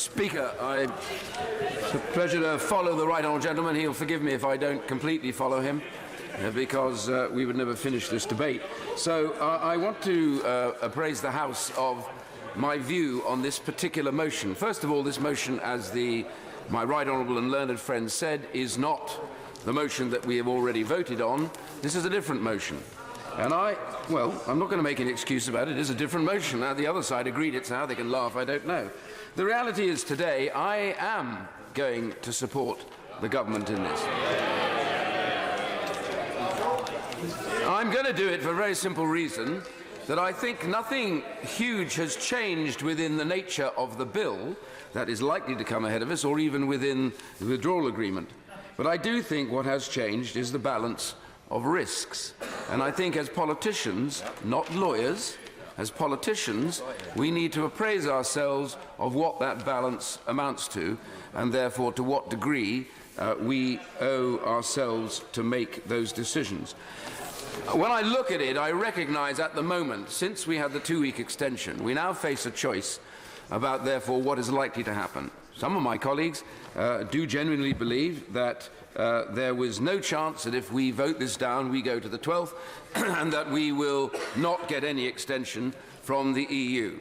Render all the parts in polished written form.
Speaker, it's a pleasure to follow the right honourable gentleman. He'll forgive me if I don't completely follow him, because we would never finish this debate. So I want to appraise the House of my view on this particular motion. First of all, this motion, as my right honourable and learned friend said, is not the motion that we have already voted on. This is a different motion. And well, I'm not going to make any excuse about it. It is a different motion. Now, the other side agreed it, so how they can laugh, I don't know. The reality is today, I am going to support the government in this. I'm going to do it for a very simple reason, that I think nothing huge has changed within the nature of the bill that is likely to come ahead of us, or even within the withdrawal agreement. But I do think what has changed is the balance of risks. And I think as politicians, not lawyers, as politicians, we need to appraise ourselves of what that balance amounts to, and therefore to what degree we owe ourselves to make those decisions. When I look at it, I recognise at the moment, since we had the 2-week extension, we now face a choice about, therefore, what is likely to happen. Some of my colleagues do genuinely believe that there was no chance that if we vote this down, we go to the 12th, and that we will not get any extension from the EU.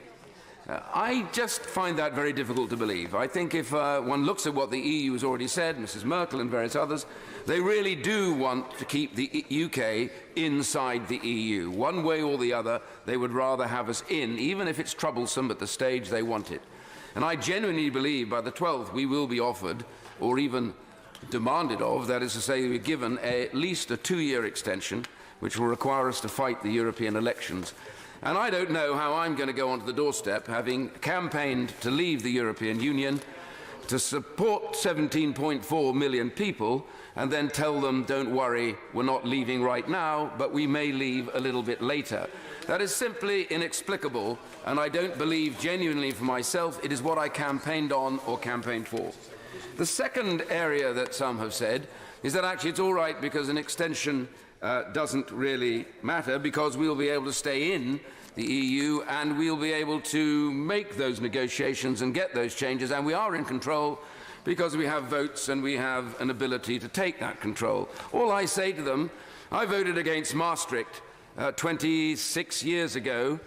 I just find that very difficult to believe. I think if one looks at what the EU has already said, Mrs. Merkel and various others, they really do want to keep the UK inside the EU. One way or the other, they would rather have us in, even if it's troublesome at the stage they want it. And I genuinely believe by the 12th we will be offered, or even demanded of, that is to say, we're given at least a 2-year extension, which will require us to fight the European elections. And I don't know how I'm going to go onto the doorstep, having campaigned to leave the European Union, to support 17.4 million people, and then tell them, don't worry, we're not leaving right now, but we may leave a little bit later. That is simply inexplicable, and I don't believe genuinely for myself it is what I campaigned on or campaigned for. The second area that some have said is that actually it's all right because an extension doesn't really matter, because we'll be able to stay in the EU and we'll be able to make those negotiations and get those changes, and we are in control because we have votes and we have an ability to take that control. All I say to them, I voted against Maastricht 26 years ago,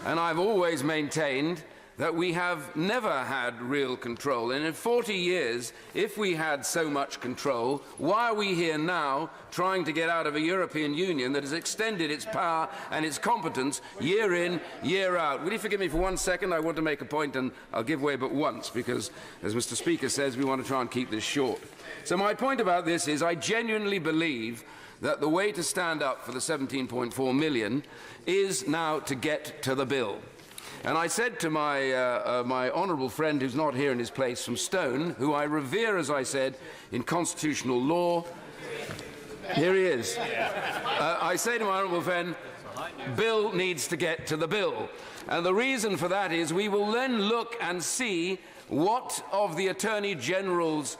and I've always maintained that we have never had real control. And in 40 years, if we had so much control, why are we here now trying to get out of a European Union that has extended its power and its competence year in, year out? Will you forgive me for 1 second? I want to make a point, and I'll give way but once, because, as Mr. Speaker says, we want to try and keep this short. So my point about this is I genuinely believe that the way to stand up for the 17.4 million is now to get to the bill. And I said to my honourable friend who's not here in his place from Stone, who I revere, as I said, in constitutional law, here he is. I say to my honourable friend, Bill needs to get to the bill. And the reason for that is we will then look and see what of the Attorney General's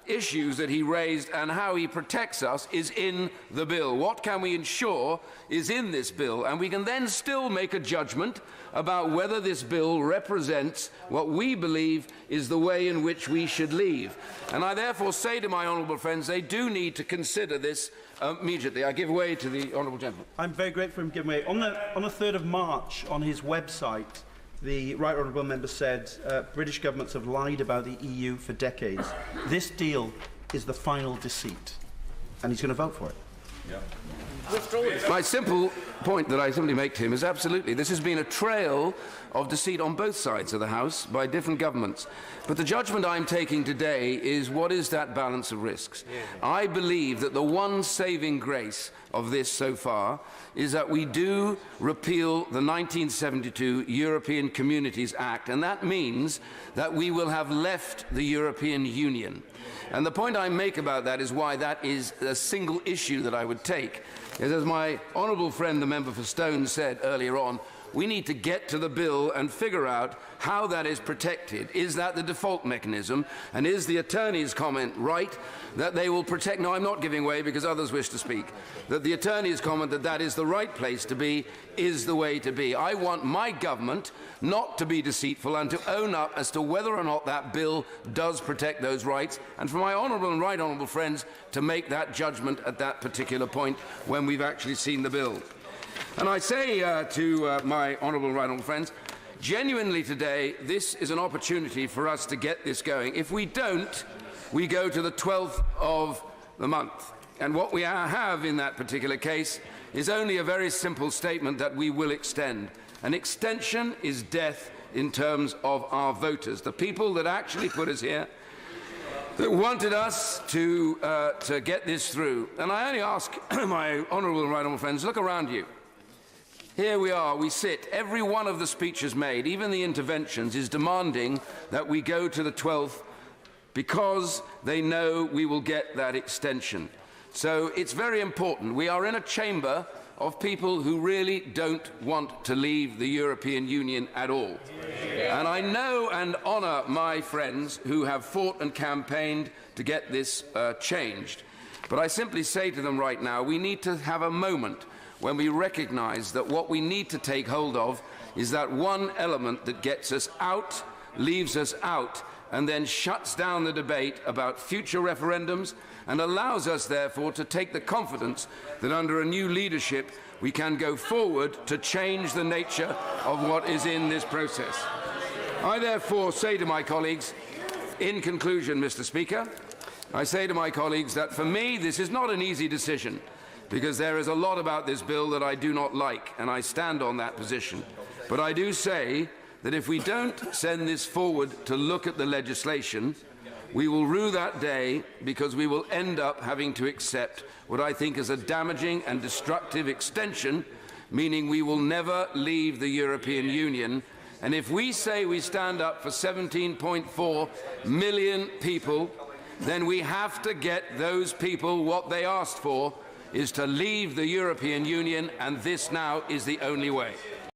issues that he raised and how he protects us is in the bill. What can we ensure is in this bill? And we can then still make a judgment about whether this bill represents what we believe is the way in which we should leave. And I therefore say to my honourable friends, they do need to consider this immediately. I give way to the honourable gentleman. I'm very grateful for him giving way. On the 3rd of March, on his website, the right honourable member said British governments have lied about the EU for decades. This deal is the final deceit, and he's going to vote for it. Yeah. My simple point that I simply make to him is absolutely, this has been a trail of deceit on both sides of the House by different governments. But the judgment I'm taking today is, what is that balance of risks? Yeah. I believe that the one saving grace of this so far is that we do repeal the 1972 European Communities Act, and that means that we will have left the European Union. And the point I make about that is why that is a single issue that I would take. As my honourable friend, the member for Stone, said earlier on, we need to get to the bill and figure out how that is protected. Is that the default mechanism? And is the attorney's comment right that they will protect? No, I'm not giving way because others wish to speak. That the attorney's comment that that is the right place to be is the way to be. I want my government not to be deceitful and to own up as to whether or not that bill does protect those rights, and for my honourable and right honourable friends to make that judgment at that particular point when we've actually seen the bill. And I say to my honourable and right honourable friends, genuinely today, this is an opportunity for us to get this going. If we don't, we go to the 12th of the month. And what we have in that particular case is only a very simple statement that we will extend. An extension is death in terms of our voters, the people that actually put us here, that wanted us to get this through. And I only ask my honourable and right honourable friends, look around you. Here we are, we sit. Every one of the speeches made, even the interventions, is demanding that we go to the 12th because they know we will get that extension. So it's very important. We are in a chamber of people who really don't want to leave the European Union at all. And I know and honour my friends who have fought and campaigned to get this changed. But I simply say to them right now, we need to have a moment when we recognise that what we need to take hold of is that one element that gets us out, leaves us out, and then shuts down the debate about future referendums and allows us, therefore, to take the confidence that under a new leadership we can go forward to change the nature of what is in this process. I, therefore, say to my colleagues, in conclusion, Mr. Speaker, I say to my colleagues that for me this is not an easy decision, because there is a lot about this bill that I do not like, and I stand on that position. But I do say that if we don't send this forward to look at the legislation, we will rue that day, because we will end up having to accept what I think is a damaging and destructive extension, meaning we will never leave the European Union. And if we say we stand up for 17.4 million people, then we have to get those people what they asked for, is to leave the European Union, and this now is the only way.